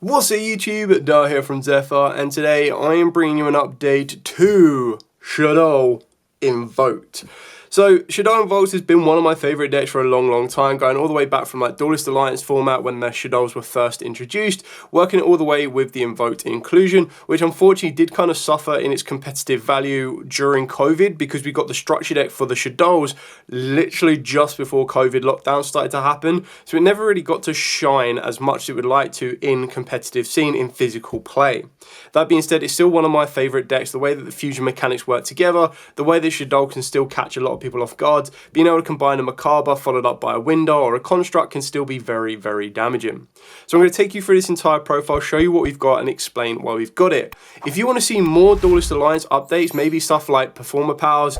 What's up YouTube, Dar here from Zephyr, and today I am bringing you an update to Shaddoll Invoked. So Shaddoll Invoked has been one of my favourite decks for a long time, going all the way back from like Duelist Alliance format when the Shaddolls were first introduced, working all the way with the Invoked inclusion, which unfortunately did kind of suffer in its competitive value during COVID because we got the structure deck for the Shaddolls literally just before COVID lockdown started to happen, so it never really got to shine as much as it would like to in competitive scene in physical play. That being said, it's still one of my favourite decks, the way that the fusion mechanics work together, the way that Shaddoll can still catch a lot of people off guard, being able to combine a Macabre followed up by a window or a construct can still be very damaging. So I'm going to take you through this entire profile, show you what we've got and explain why we've got it. If you want to see more Duelist Alliance updates, maybe stuff like Performer Powers,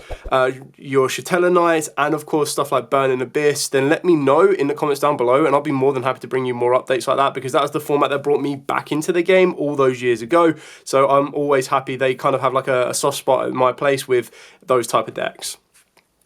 your Shatella Knight, and of course stuff like Burning Abyss, then let me know in the comments down below and I'll be more than happy to bring you more updates like that, because that was the format that brought me back into the game all those years ago. So I'm always happy they kind of have like a soft spot in my place with those type of decks.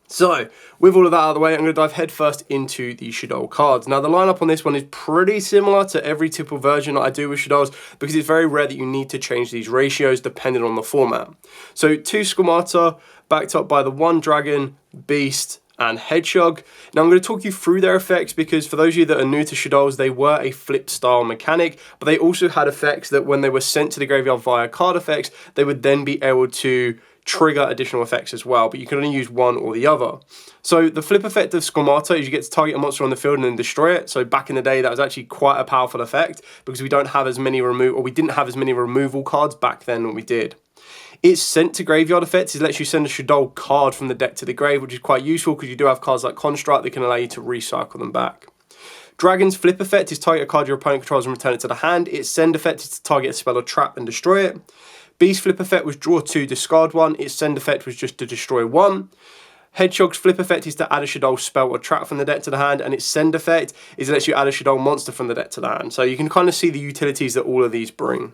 So, with all of that out of the way, I'm going to dive headfirst into the Shaddoll cards. Now, the lineup on this one is pretty similar to every typical version that I do with Shaddolls, because it's very rare that you need to change these ratios depending on the format. So, 2 Schemata, backed up by the 1 Dragon, Beast, and Hedgehog. Now I'm going to talk you through their effects because for those of you that are new to Shaddolls, they were a flip style mechanic, but they also had effects that when they were sent to the graveyard via card effects, they would then be able to trigger additional effects as well, but you can only use one or the other. So the flip effect of Schemata is you get to target a monster on the field and then destroy it. So back in the day, that was actually quite a powerful effect because we don't have as many we didn't have as many removal cards back then when we did. Its sent to graveyard effects, it lets you send a Shaddoll card from the deck to the grave, which is quite useful because you do have cards like Construct that can allow you to recycle them back. Dragon's flip effect is target a card your opponent controls and return it to the hand. Its send effect is to target a spell or trap and destroy it. Beast flip effect was draw 2, discard 1. Its send effect was just to destroy 1. Hedgehog's flip effect is to add a Shaddoll spell or trap from the deck to the hand, and its send effect is it lets you add a Shaddoll monster from the deck to the hand. So you can kind of see the utilities that all of these bring.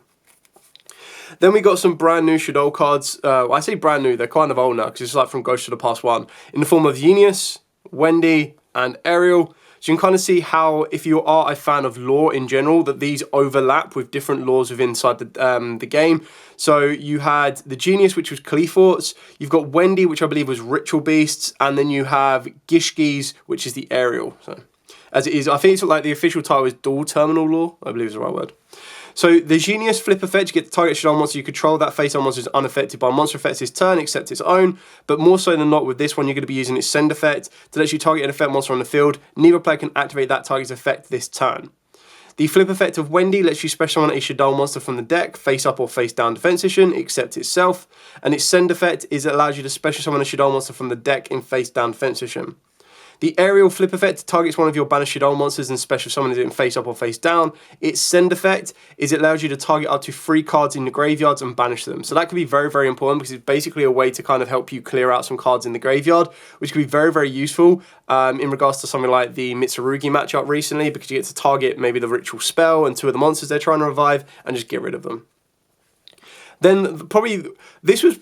Then we got some brand new Shaddoll cards. I say brand new, they're kind of old now because it's like from Ghost of the Past 1, in the form of Yugioh, Wendy, and Ariel. So you can kind of see how, if you are a fan of lore in general, that these overlap with different lores within inside the game. So you had the Genius, which was Cleforts. You've got Wendy, which I believe was Ritual Beasts. And then you have Gishgis, which is the Ariel. So, as it is, I think it's like the official title is Dual Terminal Lore, I believe is the right word. So the Genius flip effect, you get to target Shaddoll monster you control. That face-on monster is unaffected by monster effects this turn, except its own. But more so than not with this one, you're going to be using its send effect to let you target an effect monster on the field. Neither player can activate that target's effect this turn. The flip effect of Wendy lets you special summon a Shaddoll monster from the deck, face up or face down defense position, except itself. And its send effect is it allows you to special summon a Shaddoll monster from the deck in face down defense position. The Ariel flip effect targets one of your banished Shaddoll monsters and special summons it in face up or face down. Its send effect is it allows you to target up to 3 cards in the graveyards and banish them. So that can be very important because it's basically a way to kind of help you clear out some cards in the graveyard, which can be very useful in regards to something like the Mitsurugi matchup recently, because you get to target maybe the ritual spell and 2 of the monsters they're trying to revive and just get rid of them. Then probably, this was,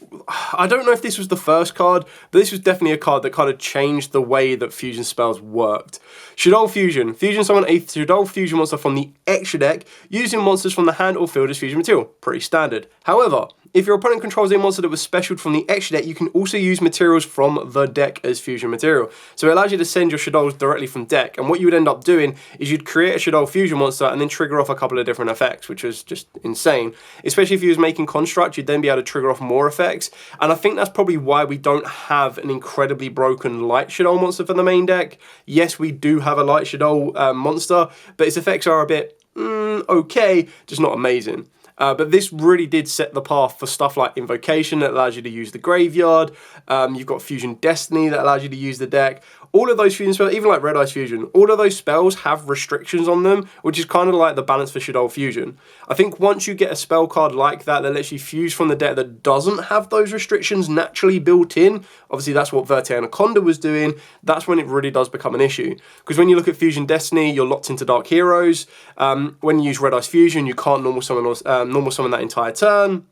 I don't know if this was the first card, but this was definitely a card that kind of changed the way that fusion spells worked. Shidal Fusion. Fusion summon a Shidal Fusion monster from the extra deck using monsters from the hand or field as fusion material. Pretty standard. However, if your opponent controls a monster that was specialed from the extra deck, you can also use materials from the deck as fusion material. So it allows you to send your Shaddolls directly from deck, and what you would end up doing is you'd create a Shaddoll Fusion monster and then trigger off a couple of different effects, which was just insane. Especially if you was making Construct, you'd then be able to trigger off more effects, and I think that's probably why we don't have an incredibly broken Light Shaddoll monster for the main deck. Yes, we do have a Light Shaddoll monster, but its effects are a bit okay, just not amazing. But this really did set the path for stuff like Invocation that allows you to use the graveyard. You've got Fusion Destiny that allows you to use the deck. All of those fusion spells, even like Red Eyes Fusion, all of those spells have restrictions on them, which is kind of like the balance for Shaddoll Fusion. I think once you get a spell card like that that lets you fuse from the deck that doesn't have those restrictions naturally built in, obviously that's what Verte Anaconda was doing, that's when it really does become an issue. Because when you look at Fusion Destiny, you're locked into Dark Heroes. When you use Red Eyes Fusion, you can't normal summon that entire turn.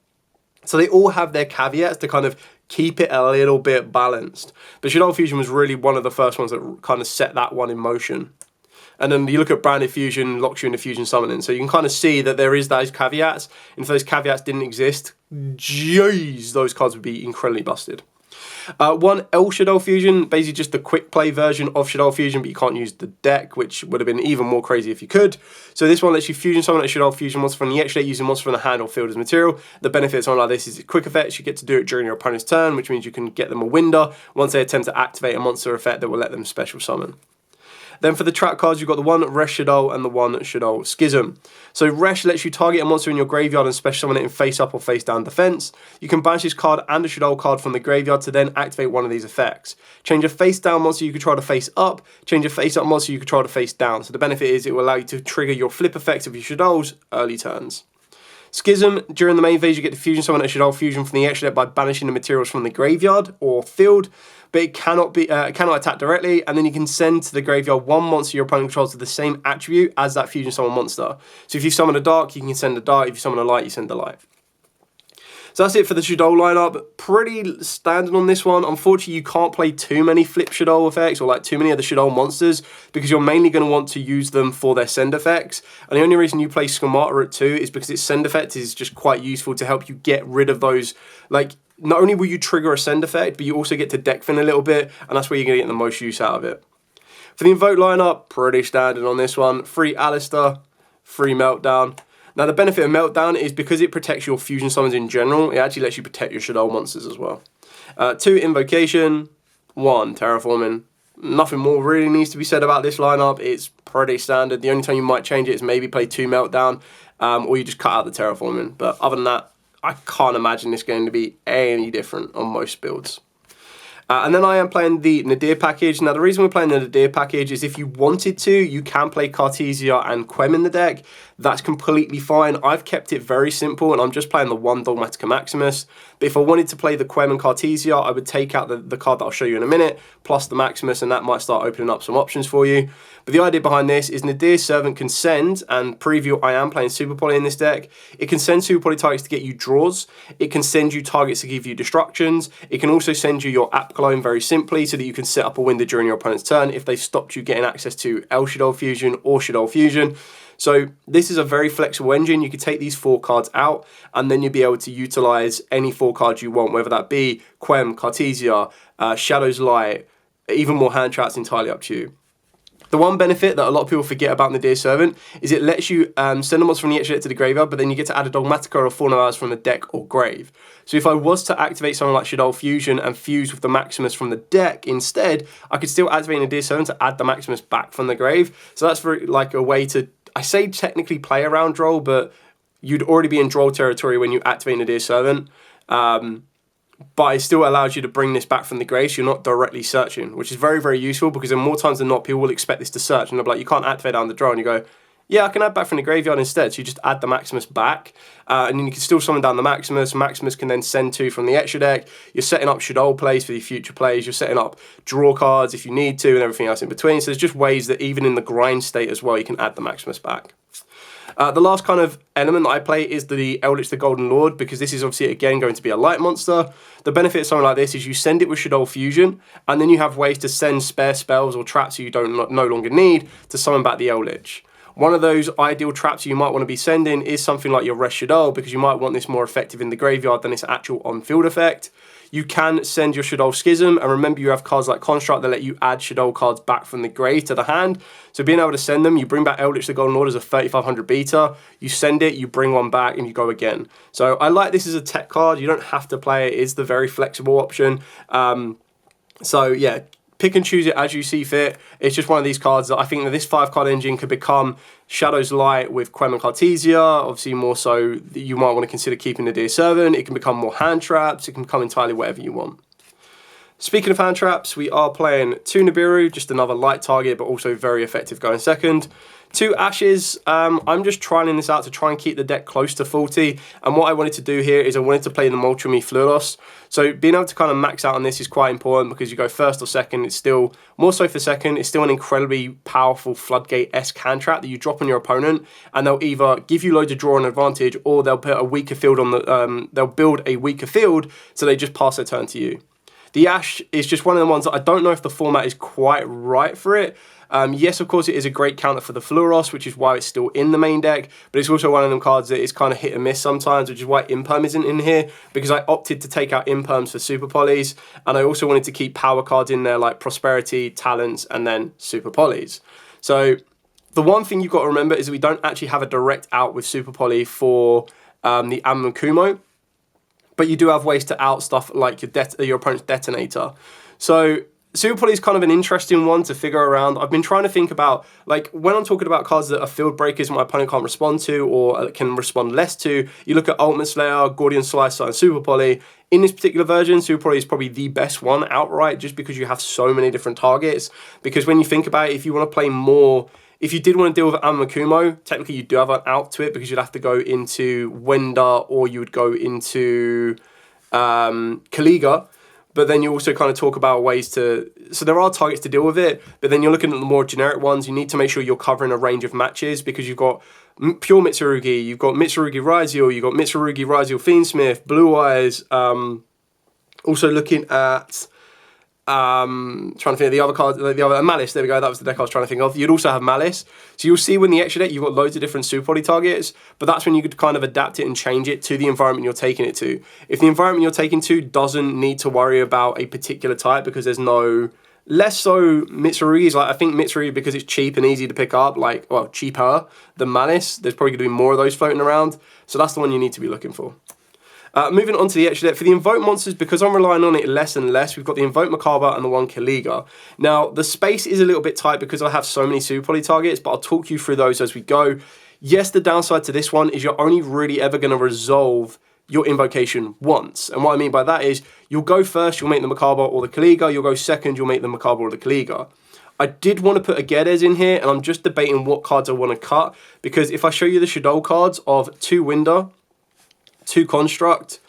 So they all have their caveats to kind of keep it a little bit balanced. But Shidal Fusion was really one of the first ones that kind of set that one in motion. And then you look at branded fusion, locks you into fusion summoning. So you can kind of see that there is those caveats. And if those caveats didn't exist, jeez, those cards would be incredibly busted. One L Shidal Fusion, basically just the quick play version of Shidal Fusion, but you can't use the deck, which would have been even more crazy if you could. So this one lets you fusion summon a Shidal Fusion monster from the extra deck using monster from the hand or field as material. The benefit of something like this is quick effects. You get to do it during your opponent's turn, which means you can get them a window once they attempt to activate a monster effect that will let them special summon. Then for the trap cards, you've got the one Resh Shaddoll and the one Shaddoll Schism. So Resh lets you target a monster in your graveyard and special summon it in face up or face down defense. You can banish this card and a Shaddoll card from the graveyard to then activate one of these effects. Change a face down monster you control to face up, change a face up monster you control to face down. So the benefit is it will allow you to trigger your flip effects of your Shaddolls early turns. Schism, during the main phase you get to fusion summon a Shidal Fusion from the extra deck by banishing the materials from the graveyard or field, but it cannot attack directly, and then you can send to the graveyard one monster your opponent controls with the same attribute as that fusion summon monster. So if you summon a dark, you can send a dark, if you summon a light, you send a light. So that's it for the Shaddoll lineup. Pretty standard on this one. Unfortunately, you can't play too many flip Shaddoll effects or like too many of the Shaddoll monsters because you're mainly going to want to use them for their send effects. And the only reason you play Schemata at 2 is because its send effect is just quite useful to help you get rid of those. Like, not only will you trigger a send effect, but you also get to deck fin a little bit, and that's where you're going to get the most use out of it. For the Invoke lineup, pretty standard on this one. Free Alistair, free Meltdown. Now the benefit of Meltdown is because it protects your fusion summons in general, it actually lets you protect your Shaddoll monsters as well. 2 Invocation, 1 Terraforming. Nothing more really needs to be said about this lineup. It's pretty standard. The only time you might change it is maybe play 2 Meltdown, or you just cut out the Terraforming. But other than that, I can't imagine this going to be any different on most builds. And then I am playing the Nadier Package. Now the reason we're playing the Nadier Package is if you wanted to, you can play Cartesia and Quem in the deck. That's completely fine. I've kept it very simple and I'm just playing the one Dogmatica Maximus. But if I wanted to play the Quem and Cartesia, I would take out the card that I'll show you in a minute, plus the Maximus, and that might start opening up some options for you. But the idea behind this is Nadier's Servant can send, and preview I am playing Super Poly in this deck. It can send Super Poly targets to get you draws. It can send you targets to give you destructions. It can also send you your app clone very simply so that you can set up a window during your opponent's turn if they've stopped you getting access to El Shidal Fusion or Shidal Fusion. So this is a very flexible engine. You can take these 4 cards out and then you'll be able to utilize any 4 cards you want, whether that be Quem, Cartesia, Shadow's Light, even more hand traps, entirely up to you. The one benefit that a lot of people forget about Nadier Servant is it lets you send a monster from the extra deck to the graveyard, but then you get to add a Dogmatica or a Fauna Hours from the deck or grave. So if I was to activate something like Shidal Fusion and fuse with the Maximus from the deck instead, I could still activate Nadier Servant to add the Maximus back from the grave. So that's for like a way to, I say technically play around Droll, but you'd already be in Droll territory when you activate Nadier Servant. But it still allows you to bring this back from the grave, so you're not directly searching, which is very, very useful because then more times than not, people will expect this to search and they'll be like, you can't activate down the draw, and you go, yeah, I can add back from the graveyard instead. So you just add the Maximus back, and then you can still summon down the Maximus. Maximus can then send 2 from the extra deck. You're setting up Shaddoll plays for your future plays. You're setting up draw cards if you need to and everything else in between. So there's just ways that even in the grind state as well, you can add the Maximus back. The last kind of element that I play is the Eldritch the Golden Lord, because this is obviously, again, going to be a light monster. The benefit of something like this is you send it with Shidal Fusion, and then you have ways to send spare spells or traps you no longer need to summon back the Eldritch. One of those ideal traps you might want to be sending is something like your Resh Shaddoll, because you might want this more effective in the graveyard than its actual on-field effect. You can send your Shaddoll Schism, and remember you have cards like Construct that let you add Shaddoll cards back from the grave to the hand. So being able to send them, you bring back Eldritch the Golden Lord as a 3500 beta, you send it, you bring one back, and you go again. So I like this as a tech card. You don't have to play it. It's the very flexible option. So yeah, pick and choose it as you see fit. It's just one of these cards that I think that this 5-card engine could become Shadow's Light with Quem and Cartesia. Obviously more so you might want to consider keeping the Nadier Servant. It can become more hand traps. It can become entirely whatever you want. Speaking of hand traps, we are playing 2 Nibiru, just another light target, but also very effective going second. 2 Ashes, I'm just trying this out to try and keep the deck close to 40, and what I wanted to do here is I wanted to play the Moltrami Fluidos. So being able to kind of max out on this is quite important because you go first or second, it's still, more so for second, it's still an incredibly powerful Floodgate-esque hand trap that you drop on your opponent, and they'll either give you loads of draw and advantage, or they'll put a weaker field on the, they'll build a weaker field, so they just pass their turn to you. The Ash is just one of the ones that I don't know if the format is quite right for it. Yes, of course, it is a great counter for the Fluoros, which is why it's still in the main deck, but it's also one of them cards that is kind of hit and miss sometimes, which is why Imperm isn't in here, because I opted to take out Imperms for Super Polys, and I also wanted to keep power cards in there like Prosperity, Talents, and then Super Polys. So the one thing you've got to remember is that we don't actually have a direct out with Super Poly for the Amakumo, but you do have ways to out stuff like your opponent's Detonator. So Super Poly is kind of an interesting one to figure around. I've been trying to think about, like, when I'm talking about cards that are field breakers my opponent can't respond to or can respond less to, you look at Ultimate Slayer, Gordian Slicer, and Super Poly. In this particular version, Super Poly is probably the best one outright, just because you have so many different targets. Because when you think about it, if you want to play more, if you did want to deal with Amakumo, technically you do have an out to it, because you'd have to go into Wenda or you would go into Kaliga. But then you also kind of talk about ways to... So there are targets to deal with it, but then you're looking at the more generic ones. You need to make sure you're covering a range of matches, because you've got pure Mitsurugi, you've got Mitsurugi Ryzeal, you've got Mitsurugi Ryzeal Fiendsmith, Blue Eyes, also looking at... trying to think of the other cards, the other Malice. There we go. That was the deck I was trying to think of. You'd also have Malice, so you'll see when the extra deck you've got loads of different Super Poly targets. But that's when you could kind of adapt it and change it to the environment you're taking it to. If the environment you're taking to doesn't need to worry about a particular type, because there's no less so Mitsurugi's, like I think Mitsurugi, because it's cheap and easy to pick up, like, well, cheaper than Malice. There's probably going to be more of those floating around, so that's the one you need to be looking for. Moving on to the extra deck, for the Invoke monsters, because I'm relying on it less and less, we've got the Invoke Macabre and the one Kaliga. Now, the space is a little bit tight because I have so many Super Poly targets, but I'll talk you through those as we go. Yes, the downside to this one is you're only really ever going to resolve your invocation once. And what I mean by that is, you'll go first, you'll make the Macabre or the Kaliga, you'll go second, you'll make the Macabre or the Kaliga. I did want to put a Geddes in here, and I'm just debating what cards I want to cut, because if I show you the Shaddoll cards of 2 Winder, 2 Construct,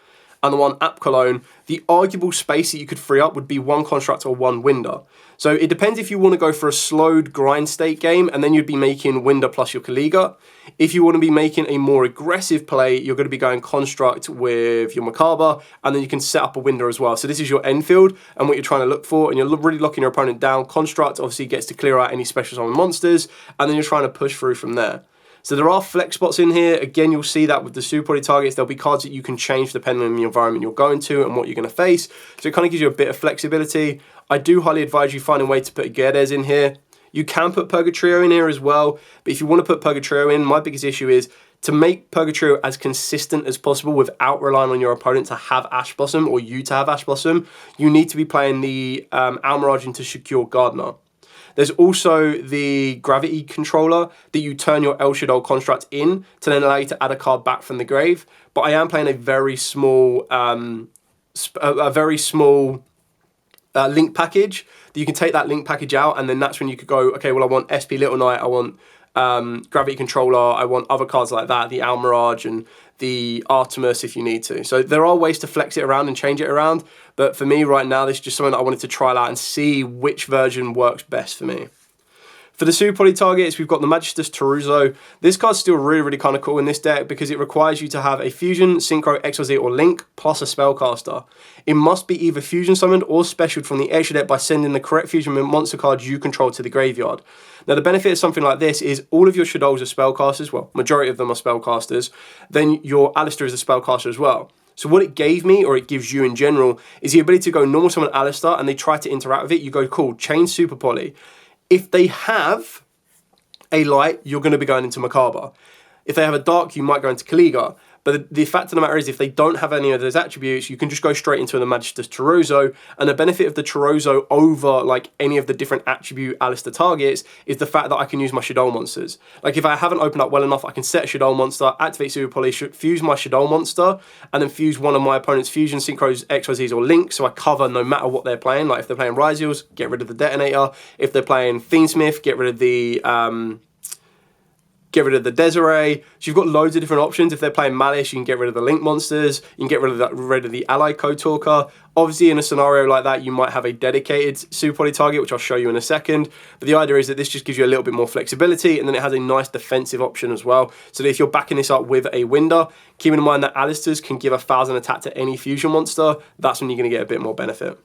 and the 1 App Cologne, the arguable space that you could free up would be 1 Construct or 1 Winder. So it depends if you want to go for a slowed grind state game, and then you'd be making Winder plus your Kaliga. If you want to be making a more aggressive play, you're going to be going Construct with your Macabre, and then you can set up a Winder as well. So this is your Endfield, and what you're trying to look for, and you're really locking your opponent down. Construct obviously gets to clear out any special summon monsters, and then you're trying to push through from there. So there are flex spots in here. Again, you'll see that with the Super Poly targets, there'll be cards that you can change depending on the environment you're going to and what you're going to face. So it kind of gives you a bit of flexibility. I do highly advise you find a way to put Geddes in here. You can put Purgatrio in here as well, but if you want to put Purgatrio in, my biggest issue is to make Purgatrio as consistent as possible without relying on your opponent to have Ash Blossom or you to have Ash Blossom. You need to be playing the Almirage into Secure Gardener. There's also the Gravity Controller that you turn your El Shaddoll construct in to then allow you to add a card back from the grave. But I am playing a very small, link package that you can take that link package out, and then that's when you could go, okay, well, I want SP Little Knight, I want Gravity Controller, I want other cards like that, the Almirage and the Artemis if you need to. So there are ways to flex it around and change it around, but for me right now, this is just something that I wanted to try out and see which version works best for me. For the Super Poly targets, we've got the Magister's Teruzo. This card's still really kind of cool in this deck because it requires you to have a Fusion, Synchro, XYZ, or Link, plus a Spellcaster. It must be either Fusion summoned or specialed from the extra deck by sending the correct Fusion monster card you control to the graveyard. Now, the benefit of something like this is all of your Shaddolls are spellcasters, well, majority of them are spellcasters, then your Alistair is a spellcaster as well. So what it gave me, or it gives you in general, is the ability to go normal summon Alistair and they try to interact with it, you go, cool, change Super Poly. If they have a light, you're going to be going into Macabre. If they have a dark, you might go into Kaliga. But the fact of the matter is, if they don't have any of those attributes, you can just go straight into the Magister's Teruzo. And the benefit of the Teruzo over like any of the different attribute Alistair targets is the fact that I can use my Shaddoll monsters. Like if I haven't opened up well enough, I can set a Shaddoll monster, activate Super Poly, fuse my Shaddoll monster, and then fuse one of my opponent's Fusion, Synchros, XYZs, or Link, so I cover no matter what they're playing. Like if they're playing Ryzeals, get rid of the Detonator. If they're playing Fiendsmith, get rid of the Desiree. So you've got loads of different options. If they're playing Malice, you can get rid of the Link monsters. You can get rid of the Ally Code Talker. Obviously, in a scenario like that, you might have a dedicated Super Poly target, which I'll show you in a second. But the idea is that this just gives you a little bit more flexibility, and then it has a nice defensive option as well. So that if you're backing this up with a Winder, keeping in mind that Alistairs can give 1,000 attack to any Fusion monster, that's when you're going to get a bit more benefit.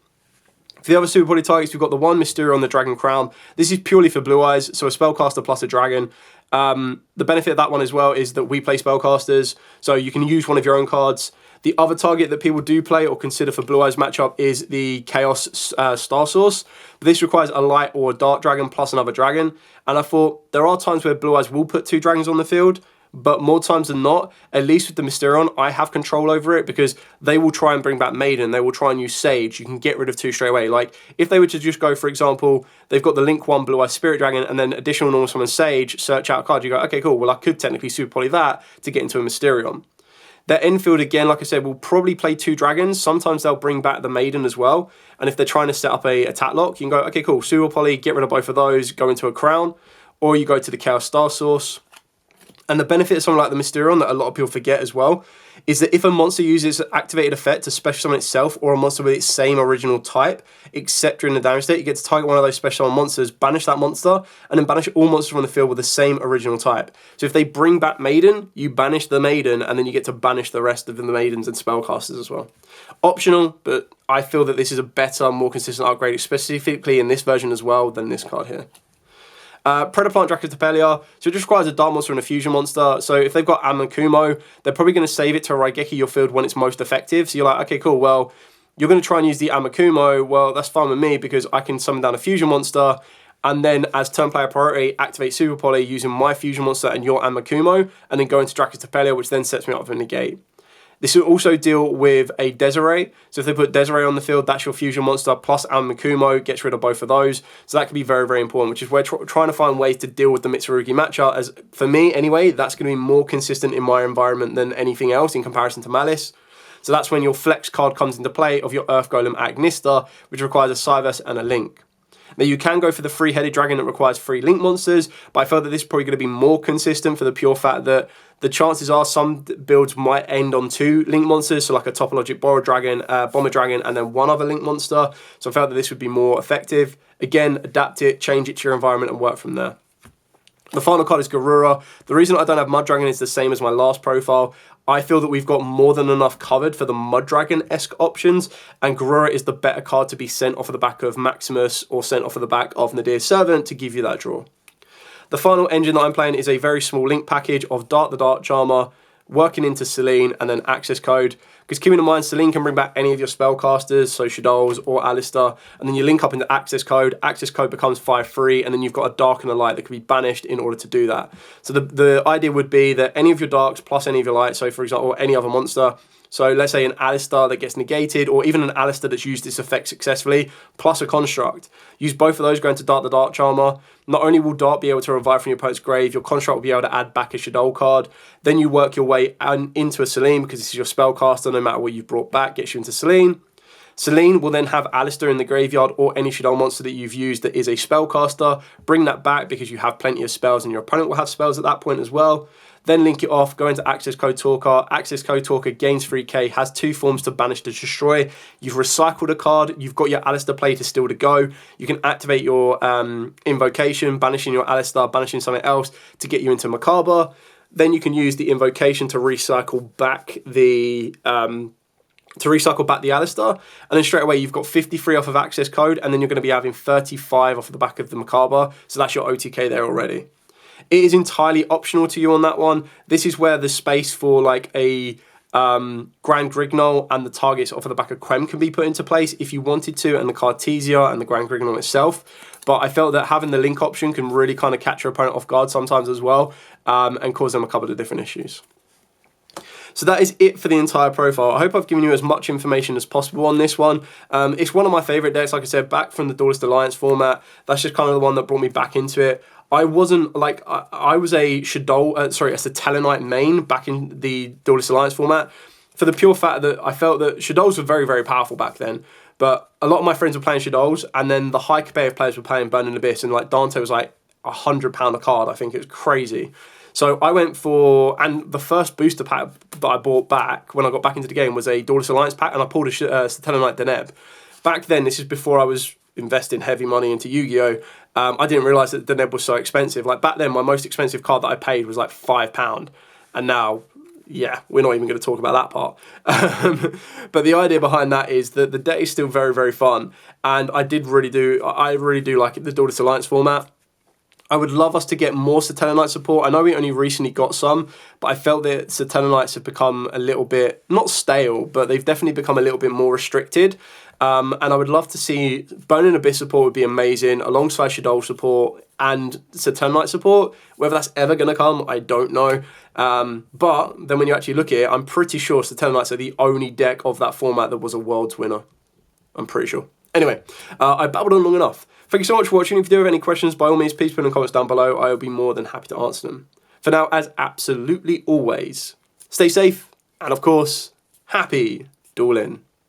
For the other super poly targets, we've got the one Mysterio on the Dragon Crown. This is purely for blue eyes, so a spellcaster plus a dragon. The benefit of that one as well is that we play spellcasters, so you can use one of your own cards. The other target that people do play or consider for blue eyes matchup is the Chaos Star Source. But this requires a light or a dark dragon plus another dragon. And I thought there are times where blue eyes will put 2 dragons on the field, but more times than not, at least with the Mysterio, I have control over it because they will try and bring back Maiden. They will try and use Sage. You can get rid of 2 straight away. Like, if they were to just go, for example, they've got the Link 1 Blue Eye Spirit Dragon and then additional normal summon Sage, search out a card, you go, okay, cool, well, I could technically super poly that to get into a Mysterio. Their Endfield, again, like I said, will probably play 2 dragons. Sometimes they'll bring back the Maiden as well. And if they're trying to set up a attack lock, you can go, okay, cool, super poly, get rid of both of those, go into a Crown, or you go to the Chaos Star Source. And the benefit of something like the Mysterio that a lot of people forget as well is that if a monster uses activated effect to special summon itself or a monster with its same original type, except during the damage state, you get to target one of those special summon monsters, banish that monster, and then banish all monsters from the field with the same original type. So if they bring back Maiden, you banish the Maiden, and then you get to banish the rest of the Maidens and spellcasters as well. Optional, but I feel that this is a better, more consistent upgrade, specifically in this version as well than this card here. Predant Tracker, so it just requires a dark monster and a fusion monster. So if they've got Amakumo, they're probably going to save it to Raigeki your field when it's most effective. So you're like, okay, cool, well, you're going to try and use the Amakumo. Well, that's fine with me because I can summon down a fusion monster and then as turn player priority, activate Super Poly using my fusion monster and your Amakumo, and then go into Dracostapelia, which then sets me up for negate. This will also deal with a Desiree. So if they put Desiree on the field, that's your fusion monster plus Amakumo, gets rid of both of those. So that can be very, very important, which is where trying to find ways to deal with the Mitsurugi matchup. As for me, anyway, that's going to be more consistent in my environment than anything else in comparison to Malice. So that's when your flex card comes into play of your Earth Golem Agnista, which requires a Cyverse and a Link. Now you can go for the 3-headed dragon that requires 3 Link monsters, but I felt that this is probably going to be more consistent for the pure fact that the chances are some builds might end on 2 Link monsters, so like a Topologic Bomber Dragon, and then 1 other Link monster. So I felt that this would be more effective. Again, adapt it, change it to your environment, and work from there. The final card is Garura. The reason I don't have Mud Dragon is the same as my last profile. I feel that we've got more than enough covered for the Mud Dragon-esque options, and Garura is the better card to be sent off of the back of Maximus or sent off of the back of Nadier's Servant to give you that draw. The final engine that I'm playing is a very small link package of Dart the Dark Charmer, working into Selene, and then access code. Because keeping in mind, Selene can bring back any of your spellcasters, so Shaddolls or Alistair, and then you link up into access code becomes 5-3, and then you've got a dark and a light that can be banished in order to do that. So the idea would be that any of your darks plus any of your lights, so for example, any other monster, so let's say an Alistair that gets negated, or even an Alistair that's used this effect successfully, plus a Construct. Use both of those going to Dart the Dark Charmer. Not only will Dart be able to revive from your opponent's grave, your Construct will be able to add back a Shaddoll card. Then you work your way into a Selene, because this is your spellcaster, no matter what you've brought back, gets you into Selene. Selene will then have Alistair in the graveyard, or any Shaddoll monster that you've used that is a spellcaster. Bring that back because you have plenty of spells, and your opponent will have spells at that point as well. Then link it off, go into Access Code Talker. Access Code Talker gains 3k, has 2 forms to banish to destroy. You've recycled a card, you've got your Alistair Plater still to go. You can activate your Invocation, banishing your Alistair, banishing something else to get you into Macabre. Then you can use the Invocation to recycle back the Alistair, and then straight away you've got 53 off of Access Code, and then you're going to be having 35 off of the back of the Macabre, so that's your OTK there already. It is entirely optional to you on that one. This is where the space for like a Grand Grignol and the targets off of the back of Quem can be put into place if you wanted to, and the Cartesia and the Grand Grignol itself. But I felt that having the link option can really kind of catch your opponent off guard sometimes as well, and cause them a couple of different issues. So that is it for the entire profile. I hope I've given you as much information as possible on this one. It's one of my favourite decks, like I said, back from the Duelist Alliance format. That's just kind of the one that brought me back into it. I wasn't like, I was a Shaddoll, a Satellarknight main back in the Duelist Alliance format, for the pure fact that I felt that Shaddolls were very, very powerful back then. But a lot of my friends were playing Shaddolls, and then the high competitive players were playing Burning Abyss, and like Dante was like £100 a card. I think it was crazy. So I went for, and the first booster pack that I bought back when I got back into the game was a Duelist Alliance pack, and I pulled a Satellarknight Deneb. Back then, this is before I was investing heavy money into Yu-Gi-Oh! I didn't realise that Deneb was so expensive. Like back then, my most expensive card that I paid was like £5, and now yeah, we're not even going to talk about that part. But the idea behind that is that the deck is still very, very fun. And I really do like the Daughters Alliance format. I would love us to get more Satellite support. I know we only recently got some, but I felt that Satellites have become a little bit, not stale, but they've definitely become a little bit more restricted. And I would love to see Bone and Abyss support would be amazing, alongside Shaddoll support and Satellite support. Whether that's ever going to come, I don't know. But then when you actually look at it, I'm pretty sure Satellites are the only deck of that format that was a Worlds winner. I'm pretty sure. Anyway, I babbled on long enough. Thank you so much for watching. If you do have any questions, by all means, please put in the comments down below. I will be more than happy to answer them. For now, as absolutely always, stay safe and, of course, happy dueling.